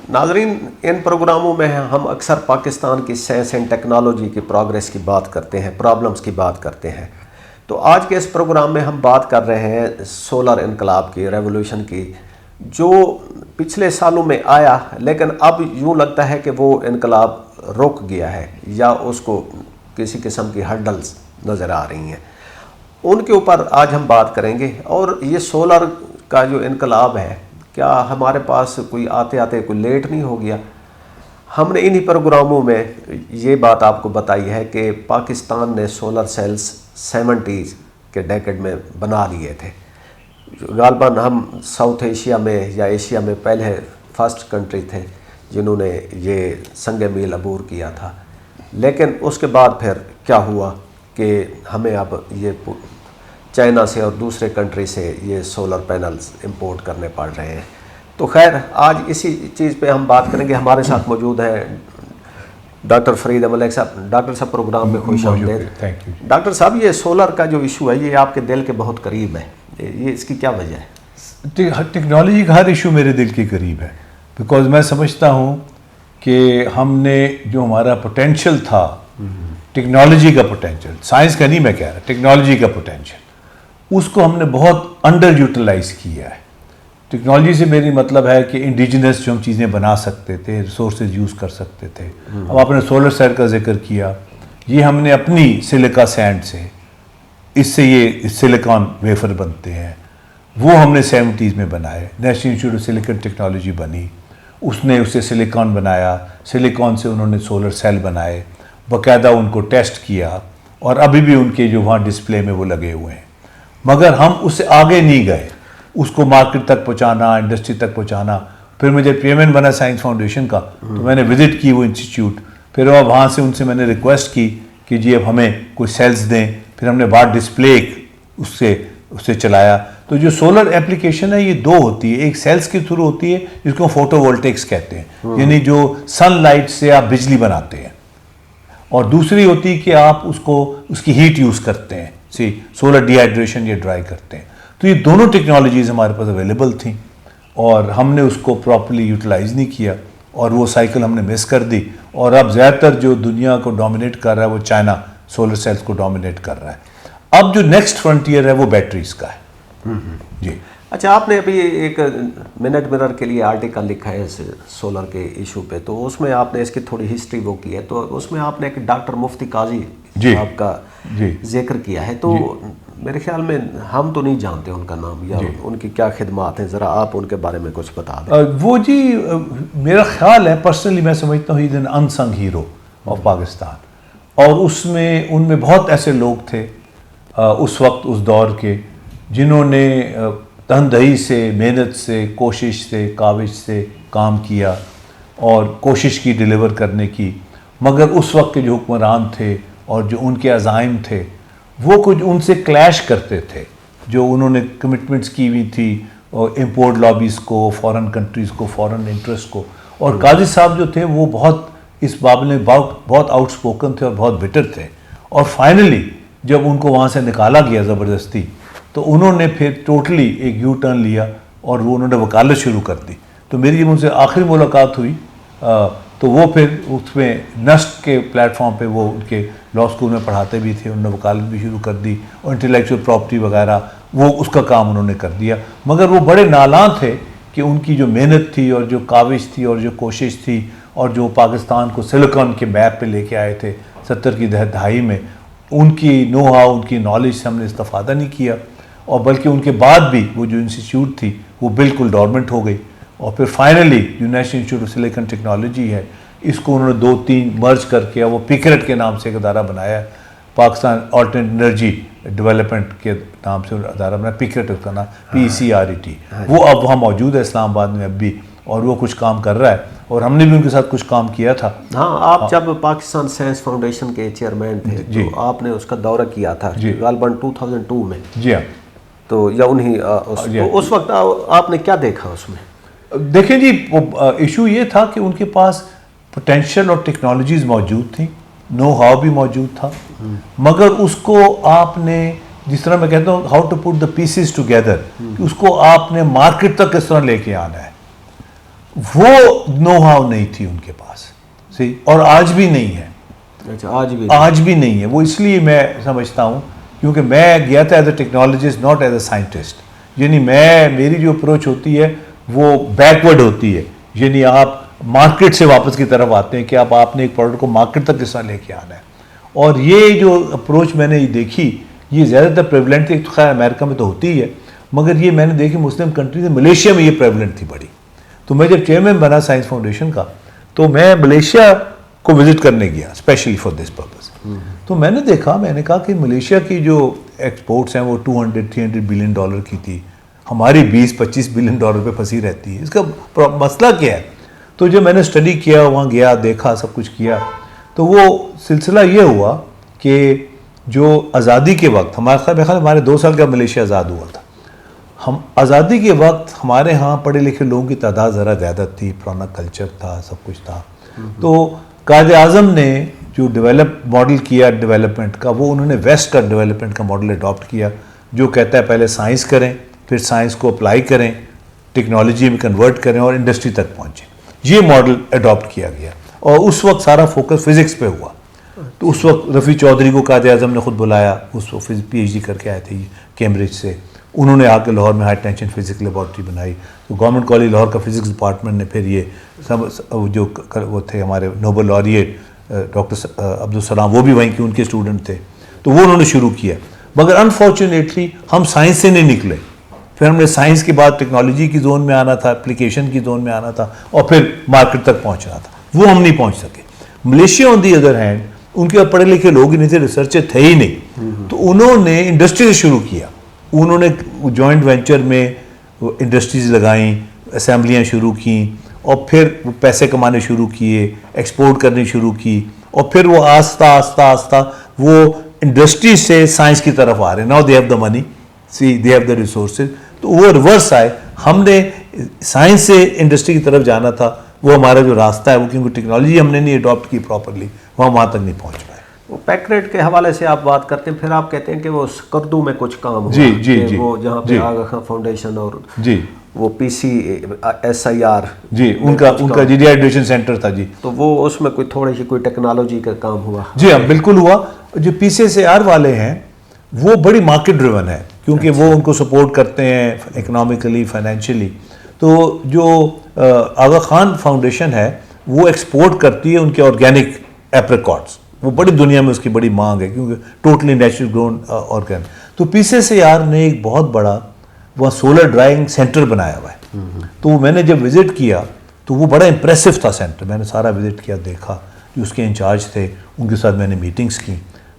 नाजरीन, इन प्रोग्रामों में हम अक्सर पाकिस्तान की साइंस एंड टेक्नोलॉजी की प्रोग्रेस की बात करते हैं, प्रॉब्लम्स की बात करते हैं। तो आज के इस प्रोग्राम में हम बात कर रहे हैं सोलर इनकलाब की, रेवोल्यूशन की, जो पिछले सालों में आया लेकिन अब यूँ लगता है कि वो इनकलाब रुक गया है या उसको किसी किस्म की हर्डल्स नज़र आ रही हैं। उनके ऊपर आज हम बात करेंगे। और ये सोलर का जो इनकलाब है, क्या हमारे पास कोई आते आते कोई लेट नहीं हो गया? हमने इन्हीं प्रोग्रामों में ये बात आपको बताई है कि पाकिस्तान ने सोलर सेल्स 70s के डेकेड में बना लिए थे। गालबन हम साउथ एशिया में या एशिया में पहले फर्स्ट कंट्री थे जिन्होंने ये संग मील अबूर किया था। लेकिन उसके बाद फिर क्या हुआ कि हमें अब ये चाइना से और दूसरे कंट्री से ये सोलर पैनल्स इंपोर्ट करने पड़ रहे हैं। तो खैर, आज इसी चीज़ पे हम बात करेंगे। हमारे साथ मौजूद हैं डॉक्टर फरीद मलिक साहब। डॉक्टर साहब, प्रोग्राम में खुश आमदीद। Thank you. डॉक्टर साहब, ये सोलर का जो इशू है ये आपके दिल के बहुत करीब है, ये इसकी क्या वजह है? टेक्नोलॉजी का हर इशू मेरे दिल के करीब है, बिकॉज मैं समझता हूँ कि हमने जो हमारा पोटेंशियल था, टेक्नोलॉजी का पोटेंशियल, साइंस का नहीं मैं कह रहा, टेक्नोलॉजी का पोटेंशियल, उसको हमने बहुत अंडर यूटिलाइज किया है। टेक्नोलॉजी से मेरी मतलब है कि इंडिजिनस जो हम चीज़ें बना सकते थे, रिसोर्सेज यूज़ कर सकते थे। अब आपने सोलर सेल का जिक्र किया, ये हमने अपनी सिलिका सैंड से, इससे ये सिलिकॉन वेफर बनते हैं, वो हमने 70s में बनाए। National institute of silicon technology बनी, उसने उससे सिलिकॉन बनाया, सिलिकॉन से उन्होंने सोलर सेल बनाए, बाकायदा उनको टेस्ट किया और अभी भी उनके जो वहाँ डिस्प्ले में वो लगे हुए हैं। मगर हम उससे आगे नहीं गए, उसको मार्केट तक पहुँचाना, इंडस्ट्री तक पहुँचाना। फिर मुझे चेयरमैन बना साइंस फाउंडेशन का, तो मैंने विज़िट की वो इंस्टीट्यूट। फिर वहाँ से उनसे मैंने रिक्वेस्ट की कि जी अब हमें कोई सेल्स दें। फिर हमने बाहर डिस्प्ले उससे चलाया। तो जो सोलर एप्लीकेशन है ये दो होती है, एक सेल्स के थ्रू होती है जिसको फोटोवोल्टेक्स कहते हैं, यानी जो सनलाइट से आप बिजली बनाते हैं, और दूसरी होती है कि आप उसकी हीट यूज़ करते हैं, सोलर डिहाइड्रेशन, ये ड्राई करते हैं। तो ये दोनों टेक्नोलॉजीज़ हमारे पास अवेलेबल थी और हमने उसको प्रॉपर्ली यूटिलाइज़ नहीं किया और वो साइकिल हमने मिस कर दी। और अब ज़्यादातर जो दुनिया को डोमिनेट कर रहा है वो चाइना सोलर सेल्स को डोमिनेट कर रहा है। अब जो नेक्स्ट फ्रंटियर है वो बैटरीज का है। जी। अच्छा, आपने अभी एक मिनट मिरर के लिए आर्टिकल लिखा है इस सोलर के इशू पे, तो उसमें आपने इसकी थोड़ी हिस्ट्री वो की है। तो उसमें आपने एक डॉक्टर मुफ्ती काजी आपका जिक्र किया है। तो मेरे ख्याल में हम तो नहीं जानते उनका नाम या उनकी क्या खिदमात हैं, ज़रा आप उनके बारे में कुछ बता दें। वो जी, मेरा ख्याल है, पर्सनली मैं समझता हूँ, ही अनसंग हीरो ऑफ पाकिस्तान। और उनमें बहुत ऐसे लोग थे उस वक्त, उस दौर के, जिन्होंने तनदही से, मेहनत से, कोशिश से, काविश से काम किया और कोशिश की डिलीवर करने की। मगर उस वक्त के जो हुक्मरान थे और जो उनके अज़ाइम थे वो कुछ उनसे क्लैश करते थे। जो उन्होंने कमिटमेंट्स की हुई थी और इम्पोर्ट लॉबीज़ को, फॉरेन कंट्रीज़ को, फॉरेन इंटरेस्ट को। और काजी साहब जो थे वो बहुत इस बाबत में बहुत आउटस्पोकन थे और बहुत बिटर थे। और फाइनली जब उनको वहाँ से निकाला गया ज़बरदस्ती, तो उन्होंने फिर टोटली एक यू टर्न लिया और वो उन्होंने वकालत शुरू कर दी। तो मेरी जब उनसे आखिरी मुलाकात हुई तो वो फिर उसमें नस्ट के प्लेटफॉर्म पे वो उनके लॉ स्कूल में पढ़ाते भी थे, उन्होंने वकालत भी शुरू कर दी और इंटेलेक्चुअल प्रॉपर्टी वगैरह वो उसका काम उन्होंने कर दिया। मगर वो बड़े नालां थे कि उनकी जो मेहनत थी और जो काविश थी और जो कोशिश थी और जो पाकिस्तान को सिलिकॉन के मैप पे लेके आए थे 70 की दहाई में, उनकी नो हाउ, उनकी नॉलेज से हमने इस्तेफादा नहीं किया। और बल्कि उनके बाद भी वो जो इंस्टीट्यूट थी वो बिल्कुल डोरमेंट हो गई। और फिर फाइनली जो national institute of silicon technology है, इसको उन्होंने 2-3 मर्ज करके वो पिकरेट के नाम से एक अदारा बनाया, पाकिस्तान अल्टरनेट एनर्जी डेवलपमेंट के नाम से अदारा बनाया, पिकरेट उसका नाम, PCRET। वो अब वहाँ मौजूद है इस्लामाबाद में अब भी, और वो कुछ काम कर रहा है और हमने भी उनके साथ कुछ काम किया था। हाँ, आप जब पाकिस्तान साइंस फाउंडेशन के चेयरमैन थे तो आपने उसका दौरा किया था गालबन 2002 में। जी हाँ। तो या उन्हीं उस वक्त आपने क्या देखा उसमें? देखें जी, इशू ये था कि उनके पास पोटेंशियल और टेक्नोलॉजीज मौजूद थी, नो हाउ भी मौजूद था, मगर उसको आपने, जिस तरह मैं कहता हूँ, how to put the pieces together, कि उसको आपने मार्केट तक किस तरह लेके आना है। वो नो हाउ नहीं थी उनके पास, सही, और आज भी नहीं है। अच्छा, आज भी नहीं है। वो इसलिए मैं समझता हूँ क्योंकि मैं गया था as a technologist, not as a scientist. यानी मेरी जो अप्रोच होती है वो बैकवर्ड होती है, यानी आप मार्केट से वापस की तरफ आते हैं कि आपने एक प्रोडक्ट को मार्केट तक किस तरह लेके आना है। और ये जो अप्रोच मैंने देखी ये ज़्यादातर प्रेवलेंट थी, तो खैर अमेरिका में तो होती ही है, मगर ये मैंने देखी मुस्लिम कंट्रीज में, मलेशिया में ये प्रेवलेंट थी बड़ी। तो मैं जब चेयरमैन बना साइंस फाउंडेशन का, तो मैं मलेशिया को विजिट करने गया स्पेशली फॉर दिस पर्पस। तो मैंने कहा कि मलेशिया की जो एक्सपोर्ट्स हैं वो 200-300 बिलियन डॉलर की थी, हमारी 20-25 बिलियन डॉलर पे फंसी रहती है, इसका मसला क्या है। तो जब मैंने स्टडी किया, वहाँ गया, देखा, सब कुछ किया, तो वो सिलसिला ये हुआ कि जो आज़ादी के वक्त हमारे 2 साल का मलेशिया आज़ाद हुआ था, हम आज़ादी के वक्त हमारे यहाँ पढ़े लिखे लोगों की तादाद ज़रा ज़्यादा थी, पुराना कल्चर था, सब कुछ था। तो कायद आज़म ने जो डेवलप मॉडल किया डेवलपमेंट का, वो उन्होंने वेस्ट का डेवलपमेंट का मॉडल अडॉप्ट किया, जो कहता है पहले साइंस करें, फिर साइंस को अप्लाई करें, टेक्नोलॉजी में कन्वर्ट करें और इंडस्ट्री तक पहुँचें। ये मॉडल अडॉप्ट किया गया और उस वक्त सारा फोकस फिज़िक्स पे हुआ। तो उस वक्त रफ़ी चौधरी को कायद आज़म ने खुद बुलाया, उस वक्त PhD करके आए थे कैम्ब्रिज से, उन्होंने आके लाहौर में हाई टेंशन फिजिक्स लेबॉर्ट्री बनाई। तो गवर्नमेंट कॉलेज लाहौर का फिजिक्स डिपार्टमेंट ने फिर ये सब जो वो थे हमारे Nobel laureate doctor Abdul Salam, वो भी वहीं के उनके स्टूडेंट थे, तो वो उन्होंने शुरू किया। मगर अनफॉर्चुनेटली हम साइंस से नहीं निकले, फिर हमने साइंस के बाद टेक्नोलॉजी की जोन में आना था, एप्लीकेशन की जोन में आना था, और फिर मार्केट तक पहुंचना था, वो हम नहीं पहुंच सके। Malaysia on the other hand, उनके पढ़े लिखे लोग ही नहीं थे, रिसर्चर थे ही नहीं, तो उन्होंने इंडस्ट्री से शुरू किया। उन्होंने जॉइंट वेंचर में इंडस्ट्रीज लगाई, असेंबलियाँ शुरू की, और फिर वो पैसे कमाने शुरू किए, एक्सपोर्ट करनी शुरू की, और फिर वो आस्ता आस्ता आस्ता वो इंडस्ट्री से साइंस की तरफ आ रहे हैं। Now they have the money, see they have the resources. तो वो रिवर्स आए, हमने साइंस से इंडस्ट्री की तरफ जाना था, वो हमारा जो रास्ता है वो क्योंकि टेक्नोलॉजी हमने नहीं अडॉप्ट की प्रॉपरली, वहाँ तक नहीं पहुँच पाए। वो पैक्रेट के हवाले से आप बात करते हैं, फिर आप कहते हैं कि वो स्कर्दू में कुछ काम हुआ, जी, वो जहाँ पे आगा खान फाउंडेशन और जी वो PCSIR जी उनका जी डिहाइड्रेशन सेंटर था जी, तो वो उसमें कोई टेक्नोलॉजी का काम हुआ। जी हाँ, बिल्कुल हुआ। जो PCSIR वाले हैं वो बड़ी मार्केट ड्रिवन है, क्योंकि वो उनको सपोर्ट करते हैं इकोनॉमिकली, फाइनेंशियली। तो जो आगा खान फाउंडेशन है वो एक्सपोर्ट करती है उनके ऑर्गेनिक एप्रिकॉट्स, वो बड़ी दुनिया में उसकी बड़ी मांग है, क्योंकि टोटली नेचुरल ग्रोन ऑर्गेन। तो PCSIR ने एक बहुत बड़ा वहाँ सोलर ड्राइंग सेंटर बनाया हुआ है। तो मैंने जब विज़िट किया तो वो बड़ा इंप्रेसिव था सेंटर, मैंने सारा विज़िट किया, देखा, जो उसके इंचार्ज थे उनके साथ मैंने मीटिंग्स की,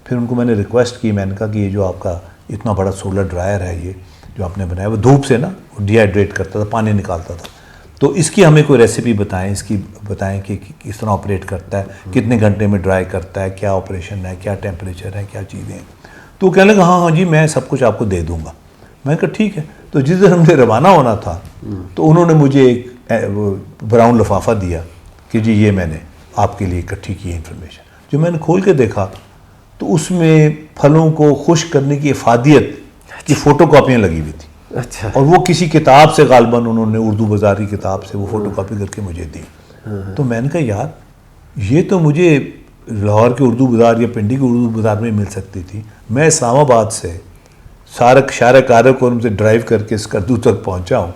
फिर उनको मैंने रिक्वेस्ट की, मैंने कहा कि ये जो आपका इतना बड़ा सोलर ड्रायर है, ये जो आपने बनाया, वो धूप से ना डिहाइड्रेट करता था, पानी निकालता था, तो इसकी हमें कोई रेसिपी बताएं, इसकी बताएं कि किस तरह ऑपरेट करता है, कितने घंटे में ड्राई करता है, क्या ऑपरेशन है, क्या टेम्परेचर है, क्या चीज़ें हैं। तो कहने लगा हाँ जी मैं सब कुछ आपको दे दूँगा। मैंने कहा ठीक है। तो जिस दिन हमने रवाना होना था तो उन्होंने मुझे एक ब्राउन लिफाफा दिया कि जी ये मैंने आपके लिए इकट्ठी की इन्फॉर्मेशन। जो मैंने खोल के देखा तो उसमें फलों को खुश्क करने की इफादियत की फ़ोटोकॉपियाँ लगी हुई थी। अच्छा। और वो किसी किताब से गालबन उन्होंने उर्दू बाज़ार की किताब से वो फ़ोटोकॉपी करके मुझे दी। तो मैंने कहा यार ये तो मुझे लाहौर के उर्दू बाज़ार या पिंडी के उर्दू बाज़ार में मिल सकती थी, मैं इस्लामाबाद से सारे कार्य को उनसे ड्राइव करके स्कर्दू तक पहुंचा हूँ,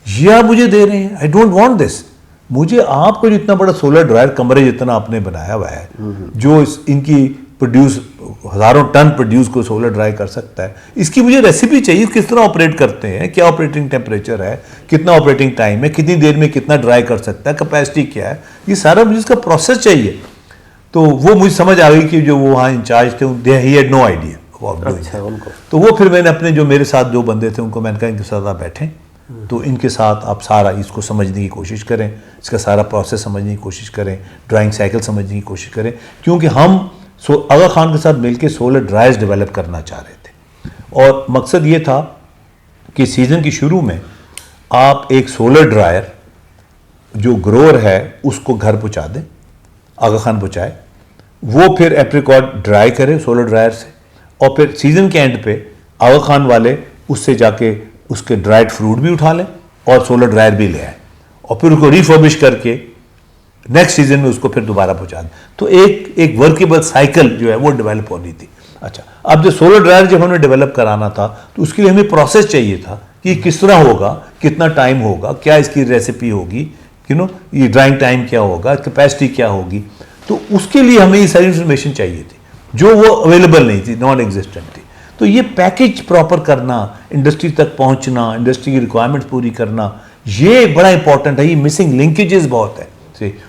ये आप मुझे दे रहे हैं। I don't want this. मुझे आपको जितना बड़ा सोलर ड्रायर कमरे जितना आपने बनाया हुआ है, जो इनकी प्रोड्यूस हज़ारों टन प्रोड्यूस को सोलर ड्राई कर सकता है, इसकी मुझे रेसिपी चाहिए, किस तरह ऑपरेट करते हैं, क्या ऑपरेटिंग टेम्परेचर है, कितना ऑपरेटिंग टाइम है, कितनी देर में कितना ड्राई कर सकता है, कैपेसिटी क्या है, ये सारा मुझे इसका प्रोसेस चाहिए। तो वो मुझे समझ आ गई कि जो वो वहाँ इंचार्ज थे दे ही हैड नो आइडिया। अच्छा, उनको तो वो फिर मैंने अपने जो मेरे साथ जो बंदे थे उनको मैंने कहा इनके साथ आप बैठें, तो इनके साथ आप सारा इसको समझने की कोशिश करें, इसका सारा प्रोसेस समझने की कोशिश करें, ड्राइंग साइकिल समझने की कोशिश करें, क्योंकि हम आगा खान के साथ मिलकर सोलर ड्रायर्स डेवलप करना चाह रहे थे। और मकसद ये था कि सीज़न के शुरू में आप एक सोलर ड्रायर जो ग्रोअर है उसको घर पहुँचा दें, आगा खान पहुँचाए, वो फिर एप्रिकॉट ड्राई करे सोलर ड्रायर से, और फिर सीज़न के एंड पे आगा खान वाले उससे जाके उसके ड्राइड फ्रूट भी उठा लें और सोलर ड्रायर भी ले आए, और फिर उसको रिफर्बिश करके नेक्स्ट सीजन में उसको फिर दोबारा पहुंचा दें। तो एक वर्केबल साइकिल जो है वो डेवलप होनी थी। अच्छा, अब जो सोलर ड्रायर जब हमें डेवलप कराना था तो उसके लिए हमें प्रोसेस चाहिए था कि किस तरह होगा, कितना टाइम होगा, क्या इसकी रेसिपी होगी, ये ड्राइंग टाइम क्या होगा, कैपेसिटी क्या होगी। तो उसके लिए हमें ये सारी इंफॉर्मेशन चाहिए थी जो वो अवेलेबल नहीं थी, नॉन एग्जिस्टेंट थी। तो ये पैकेज प्रॉपर करना, इंडस्ट्री तक पहुंचना, इंडस्ट्री की रिक्वायरमेंट्स पूरी करना, ये बड़ा इंपॉर्टेंट है। ये मिसिंग लिंकेजेस बहुत है।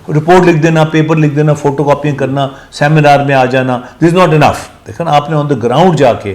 रिपोर्ट लिख देना, पेपर लिख देना, फोटो कॉपियाँ करना, सेमिनार में आ जाना, दिस इज नॉट इनफ। देखो ना, आपने ऑन द ग्राउंड जाके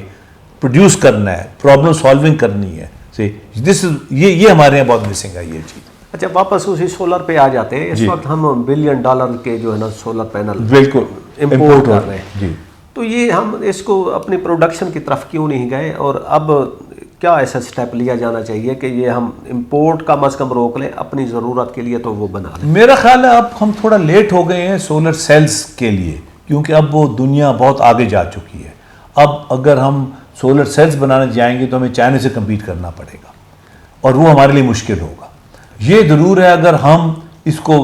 प्रोड्यूस करना है, प्रॉब्लम सॉल्विंग करनी है। दिस इज ये हमारे यहाँ बहुत मिसिंग है ये चीज़। अच्छा, वापस उसी सोलर पे आ जाते हैं। इस वक्त हम $1 बिलियन के जो है ना सोलर पैनल बिल्कुल इम्पोर्ट कर रहे हैं जी। तो ये हम इसको अपनी प्रोडक्शन की तरफ क्यों नहीं गए, और अब क्या ऐसा स्टेप लिया जाना चाहिए कि ये हम इंपोर्ट कम अज़ कम रोक लें, अपनी ज़रूरत के लिए तो वो बना लें? मेरा ख्याल है अब हम थोड़ा लेट हो गए हैं सोलर सेल्स के लिए, क्योंकि अब वो दुनिया बहुत आगे जा चुकी है। अब अगर हम सोलर सेल्स बनाने जाएंगे तो हमें चाइना से कम्पीट करना पड़ेगा और वो हमारे लिए मुश्किल होगा। ये ज़रूर है अगर हम इसको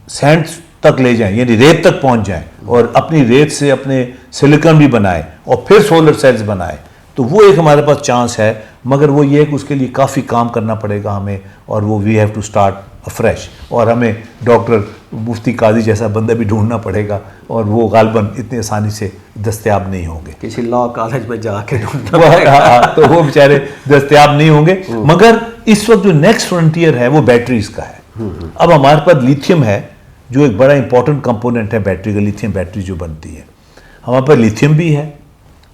सैंड तक ले जाएं, यानी रेत तक पहुंच जाएं और अपनी रेत से अपने सिलिकॉन भी बनाएं और फिर सोलर सेल्स बनाएं, तो वो एक हमारे पास चांस है। मगर वो ये है कि उसके लिए काफ़ी काम करना पड़ेगा हमें, और वो we have to start afresh, और हमें डॉक्टर मुफ्ती काजी जैसा बंदा भी ढूंढना पड़ेगा, और वो गालबन इतनी आसानी से दस्तयाब नहीं होंगे। किसी लॉ कॉलेज में जाके तो वो बेचारे दस्तयाब नहीं होंगे। मगर इस वक्त जो नेक्स्ट फ्रंटियर है वो बैटरीज का है। अब हमारे पास लिथियम है जो एक बड़ा इंपॉर्टेंट कंपोनेंट है बैटरी का, लिथियम बैटरी जो बनती है, हमारे पास लिथियम भी है।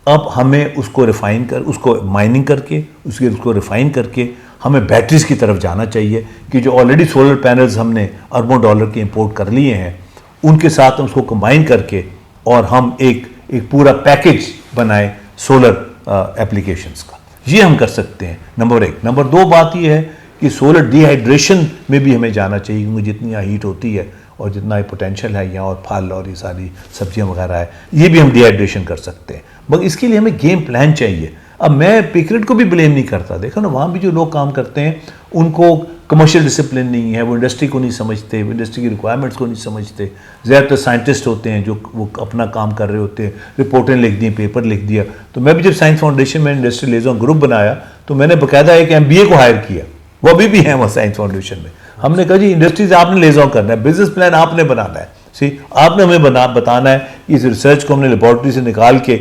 अब हमें उसको रिफाइन कर, उसको माइनिंग करके उसको रिफाइन करके हमें बैटरीज की तरफ जाना चाहिए कि जो ऑलरेडी सोलर पैनल्स हमने अरबों डॉलर के इंपोर्ट कर लिए हैं उनके साथ हम उसको कंबाइन करके और हम एक पूरा पैकेज बनाए सोलर एप्लीकेशंस का। ये हम कर सकते हैं, नंबर 1। नंबर 2 बात ये है कि सोलर डिहाइड्रेशन में भी हमें जाना चाहिए, क्योंकि जितनी यहाँ हीट होती है और जितना ये पोटेंशियल है यहाँ, और फल और ये सारी सब्जियाँ वगैरह है, ये भी हम डिहाइड्रेशन कर सकते हैं। मगर इसके लिए हमें गेम प्लान चाहिए। अब मैं पिकरेट को भी ब्लेम नहीं करता, देखो ना वहाँ भी जो लोग काम करते हैं उनको कमर्शियल डिसिप्लिन नहीं है, वो इंडस्ट्री को नहीं समझते, वो इंडस्ट्री की रिक्वायरमेंट्स को नहीं समझते। ज़्यादातर साइंटिस्ट होते हैं जो वो अपना काम कर रहे होते हैं, रिपोर्टें लिख दी, पेपर लिख दिया। तो मैं भी जब साइंस फाउंडेशन में इंडस्ट्री लिएज़न ग्रुप बनाया तो मैंने बाकायदा एक MBA को हायर किया, वो अभी भी है वहाँ साइंस फाउंडेशन में। हमने कहा जी इंडस्ट्रीज आपने लिएज़न करना है, बिजनेस प्लान आपने बनाना है, आपने हमें बताना है इस रिसर्च को हमने लेबॉर्ट्री से निकाल के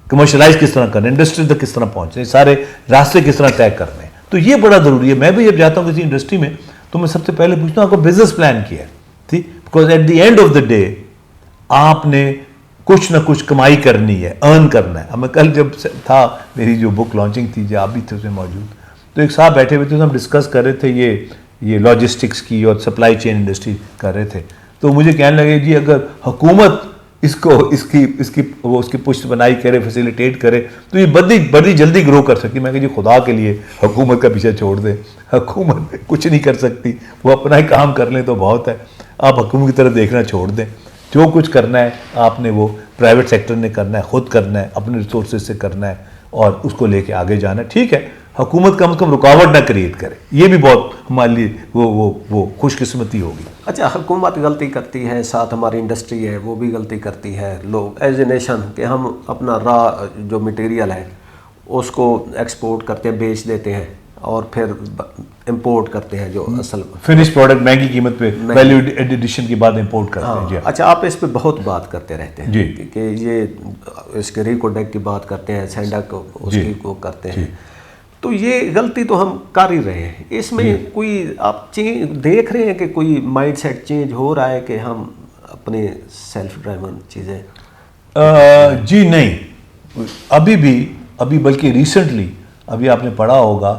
कमर्शलाइज किस तरह करना है, इंडस्ट्री तक किस तरह पहुंचने, सारे रास्ते किस तरह तय करने हैं। तो ये बड़ा ज़रूरी है। मैं भी जब जाता हूँ किसी इंडस्ट्री में तो मैं सबसे पहले पूछता हूँ आपको बिजनेस प्लान किया है, ठीक, because at the end of the day आपने कुछ ना कुछ कमाई करनी है, अर्न करना है। अब मैं कल जब था मेरी जो बुक लॉन्चिंग थी, जो आप भी थे उसमें मौजूद, तो एक साहब बैठे हुए थे तो हम डिस्कस कर रहे थे ये लॉजिस्टिक्स की और सप्लाई चेन इंडस्ट्री कर रहे थे। तो मुझे कहने लगे जी अगर हुकूमत उसकी पुष्ट बनाई करे, फैसिलिटेट करे तो ये बड़ी जल्दी ग्रो कर सकती। मैं कहा जी खुदा के लिए हुकूमत का पीछे छोड़ दें, हुकूमत कुछ नहीं कर सकती, वो अपना ही काम कर लें तो बहुत है। आप हुकूमत की तरफ देखना छोड़ दें, जो कुछ करना है आपने वो प्राइवेट सेक्टर ने करना है, खुद करना है, अपने रिसोर्सेज से करना है और उसको लेके आगे जाना है। ठीक है, हुकूमत कम से कम रुकावट ना क्रिएट करे, ये भी बहुत हमारे लिए वो खुशकिस्मती होगी। अच्छा, हुकूमत गलती करती है, साथ हमारी इंडस्ट्री है वो भी गलती करती है, लोग एज ए नेशन कि हम अपना रॉ जो मटेरियल है उसको एक्सपोर्ट करते हैं, बेच देते हैं और फिर इंपोर्ट करते हैं जो असल फिनिश प्रोडक्ट महंगी कीमत पे वैल्यू एडिशन के बाद इंपोर्ट करते हैं। जी अच्छा, आप इस पे बहुत बात करते रहते हैं जी कि ये इसके रिकोडेक की बात करते हैं, सेंडक उसकी को करते हैं, तो ये गलती तो हम कर ही रहे हैं। इसमें कोई आप देख रहे हैं कि कोई माइंडसेट चेंज हो रहा है कि हम अपने सेल्फ ड्राइवन चीज़ें? जी नहीं, अभी बल्कि रिसेंटली अभी आपने पढ़ा होगा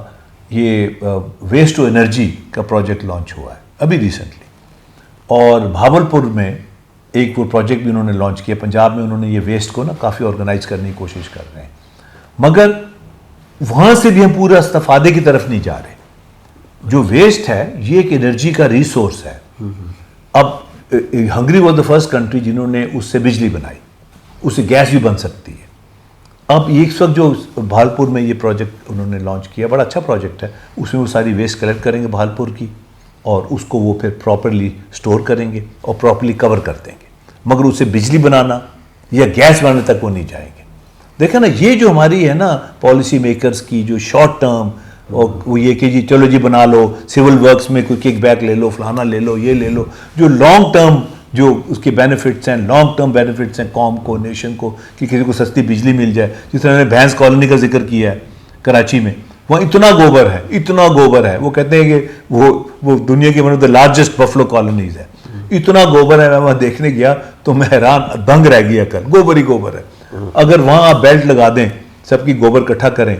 ये वेस्ट टू एनर्जी का प्रोजेक्ट लॉन्च हुआ है अभी रिसेंटली, और भावलपुर में एक वो प्रोजेक्ट भी उन्होंने लॉन्च किया। पंजाब में उन्होंने ये वेस्ट को ना काफ़ी ऑर्गेनाइज करने की कोशिश कर रहे हैं, मगर वहाँ से भी हम पूरा इस्तेफादे की तरफ नहीं जा रहे। जो वेस्ट है ये एक एनर्जी का रिसोर्स है। अब Hungary was the first country जिन्होंने उससे बिजली बनाई, उससे गैस भी बन सकती है। अब एक वक्त जो भालपुर में ये प्रोजेक्ट उन्होंने लॉन्च किया, बड़ा अच्छा प्रोजेक्ट है, उसमें वो सारी वेस्ट कलेक्ट करेंगे भालपुर की और उसको वो फिर प्रॉपरली स्टोर करेंगे और प्रॉपरली कवर कर देंगे, मगर उसे बिजली बनाना या गैस बनाने तक वो नहीं जाएंगे। देखा ना, ये जो हमारी है ना पॉलिसी मेकर्स की जो शॉर्ट टर्म, और वो ये कि जी चलो जी बना लो, सिविल वर्क्स में कोई किक बैक ले लो, फलाना ले लो, ये ले लो, जो लॉन्ग टर्म जो उसके बेनिफिट्स हैं, लॉन्ग टर्म बेनिफिट्स हैं कौम को, नेशन को, कि किसी को सस्ती बिजली मिल जाए। जिस तरह ने भैंस कॉलोनी का जिक्र किया है कराची में, वहाँ इतना गोबर है, इतना गोबर है, वो कहते हैं कि वो दुनिया की one of the largest buffalo colonies है, इतना गोबर है। मैं वहाँ देखने गया तो मैं हैरान दंग रह गया, कर गोबर ही गोबर है। अगर वहाँ आप बेल्ट लगा दें, सबकी गोबर इकट्ठा करें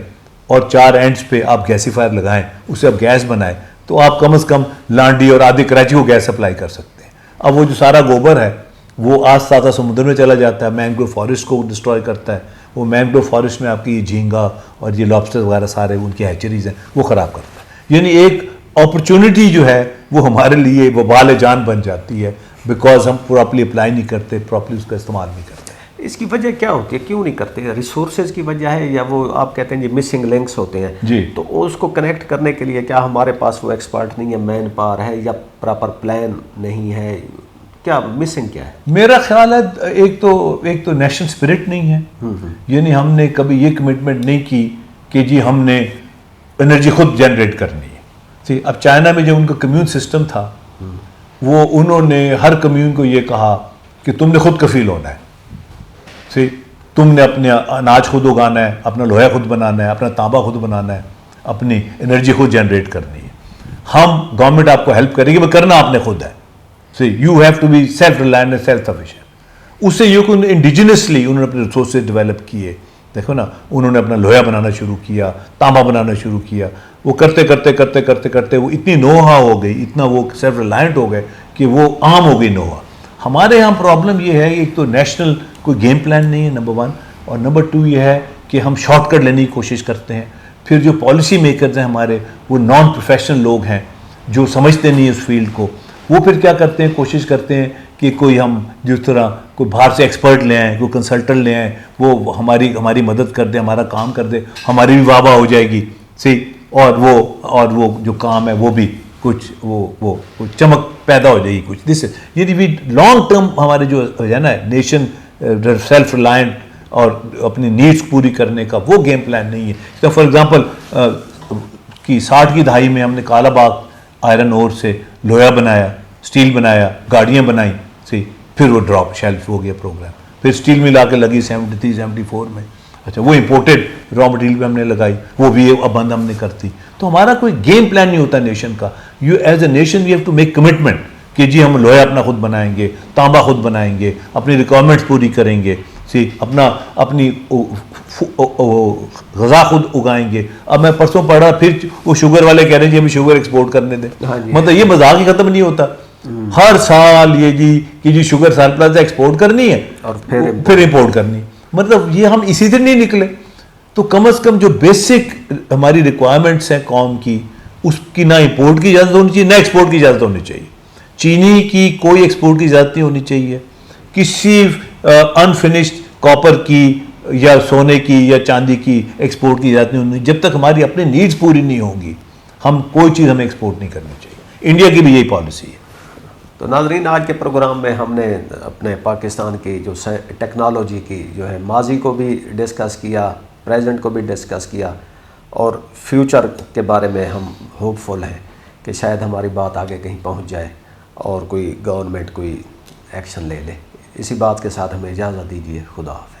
और 4 एंड्स पे आप गैसीफायर लगाएं, उससे आप गैस बनाएं, तो आप कम से कम लांडी और आधी कराची को गैस सप्लाई कर सकते हैं। अब वो जो सारा गोबर है वो आस पास समुद्र में चला जाता है, मैंग्रोव फॉरेस्ट को डिस्ट्रॉय करता है। वो मैंग्रोव फॉरेस्ट में आपकी ये झींगा और ये लॉबस्टर वगैरह सारे उनकी हैचरीज हैं, वो ख़राब करता है। यानी एक अपॉर्चुनिटी जो है वो हमारे लिए वबाल जान बन जाती है, बिकॉज हम प्रॉपरली अप्लाई नहीं करते, प्रॉपरली उसका इस्तेमाल नहीं करते। इसकी वजह क्या होती है, क्यों नहीं करते? रिसोर्सेज की वजह है, या वो आप कहते हैं जी मिसिंग लिंक्स होते हैं जी, तो उसको कनेक्ट करने के लिए क्या हमारे पास वो एक्सपर्ट नहीं है, मैन पावर है, या प्रॉपर प्लान नहीं है? क्या मिसिंग क्या है? मेरा ख्याल है एक तो नेशनल स्पिरिट नहीं है। यानी हमने कभी ये कमिटमेंट नहीं की कि जी हमने एनर्जी खुद जनरेट करनी है। सी, अब चाइना में जो उनका कम्यून सिस्टम था, वो उन्होंने हर कम्यून को ये कहा कि तुमने खुद कफील होना है। सी, तुमने अपने अनाज खुद उगाना है, अपना लोहा खुद बनाना है, अपना तांबा खुद बनाना है, अपनी एनर्जी खुद जनरेट करनी है। हम गवर्नमेंट आपको हेल्प करेगी, मगर करना आपने खुद है। So you have to be self-reliant and self-sufficient। उससे ये कि इंडिजिनसली उन्होंने अपने रिसोर्सेज डेवलप किए। देखो ना, उन्होंने अपना लोहा बनाना शुरू किया, तांबा बनाना शुरू किया। वो करते करते करते करते करते वो इतनी नोहा हो गई, इतना वो सेल्फ रिलायंट हो गए कि वो आम हो गई नोहा। हमारे यहाँ प्रॉब्लम ये है, एक तो नेशनल कोई गेम प्लान नहीं है, नंबर 1, और नंबर 2 ये है कि हम शॉर्टकट लेने की कोशिश करते हैं। फिर जो पॉलिसी मेकर्स हैं हमारे, वो नॉन प्रोफेशनल लोग हैं जो समझते नहीं उस फील्ड को। वो फिर क्या करते हैं, कोशिश करते हैं कि कोई हम जिस तरह कोई बाहर से एक्सपर्ट ले आएँ, कोई कंसल्टेंट ले आएँ, वो हमारी मदद कर दे, हमारा काम कर दे, हमारी भी वाह हो जाएगी। सही, और वो जो काम है वो भी कुछ वो चमक पैदा हो जाएगी कुछ। दिस यदि भी लॉन्ग टर्म हमारे जो है ना नेशन सेल्फ रिलायंट और अपनी नीड्स पूरी करने का वो गेम प्लान नहीं है। तो फॉर एग्जांपल कि 60 की दहाई में हमने कालाबाग आयरन ओर से लोहा बनाया, स्टील बनाया, गाड़ियाँ बनाई। सी, फिर वो ड्रॉप शेल्फ हो गया प्रोग्राम। फिर स्टील मिल आके लगी 73-74 में। अच्छा, वो इंपोर्टेड रॉ मटेरियल पे हमने लगाई, वो भी अब बंद हमने करती। तो हमारा कोई गेम प्लान नहीं होता नेशन का। You as a nation we have to make commitment कि जी हम लोहा अपना खुद बनाएंगे, तांबा खुद बनाएंगे, अपनी रिक्वायरमेंट्स पूरी करेंगे। सी, अपनी गज़ा खुद उगाएंगे। अब मैं परसों पढ़ा, फिर वो शुगर वाले कह रहे हैं जी हमें शुगर एक्सपोर्ट करने दें। मतलब ये मजाक ही खत्म नहीं होता। हर साल ये जी कि जी शुगर सरप्लस एक्सपोर्ट करनी है और फिर इंपोर्ट करनी। मतलब ये हम इसी दिन नहीं निकले। तो कम से कम जो बेसिक हमारी रिक्वायरमेंट्स हैं कौम की, उसकी ना इंपोर्ट की इजाज़त होनी चाहिए, ना एक्सपोर्ट की इजाज़त होनी चाहिए। चीनी की कोई एक्सपोर्ट की इजाज़त नहीं होनी चाहिए। किसी अनफिनिश्ड कॉपर की या सोने की या चांदी की एक्सपोर्ट की इजाज़त नहीं होनी। जब तक हमारी अपनी नीड्स पूरी नहीं होंगी, हम कोई चीज़ हमें एक्सपोर्ट नहीं करनी चाहिए। इंडिया की भी यही पॉलिसी है। तो नाज़रीन, आज के प्रोग्राम में हमने अपने पाकिस्तान की जो टेक्नोलॉजी की जो है माजी को भी डिस्कस किया, प्रेजेंट को भी डिस्कस किया, और फ्यूचर के बारे में हम होपफुल हैं कि शायद हमारी बात आगे कहीं पहुंच जाए और कोई गवर्नमेंट कोई एक्शन ले ले। इसी बात के साथ हमें इजाज़त दीजिए। खुदा हाफ़िज़।